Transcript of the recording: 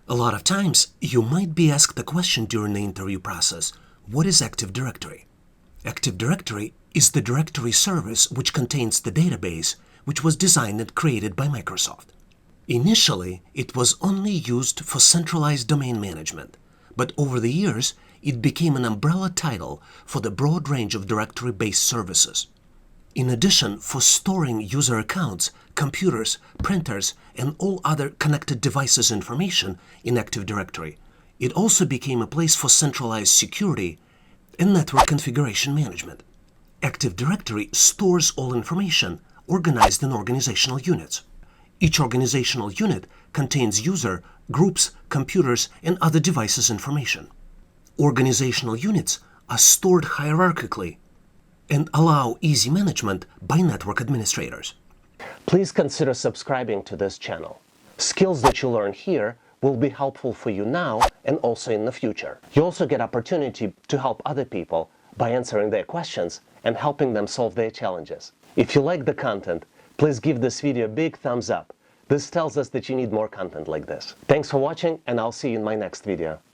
A lot of times, you might be asked the question during the interview process, what is Active Directory? Active Directory is the directory service which contains the database which was designed and created by Microsoft. Initially, it was only used for centralized domain management, but over the years, it became an umbrella title for the broad range of directory-based services. In addition, for storing user accounts, computers, printers, and all other connected devices information in Active Directory, it also became a place for centralized security and network configuration management. Active Directory stores all information organized in organizational units. Each organizational unit contains user, groups, computers, and other devices information. Organizational units are stored hierarchically and allow easy management by network administrators. Please consider subscribing to this channel. Skills that you learn here will be helpful for you now and also in the future. You also get opportunity to help other people by answering their questions and helping them solve their challenges. If you like the content, please give this video a big thumbs up. This tells us that you need more content like this. Thanks for watching, and I'll see you in my next video.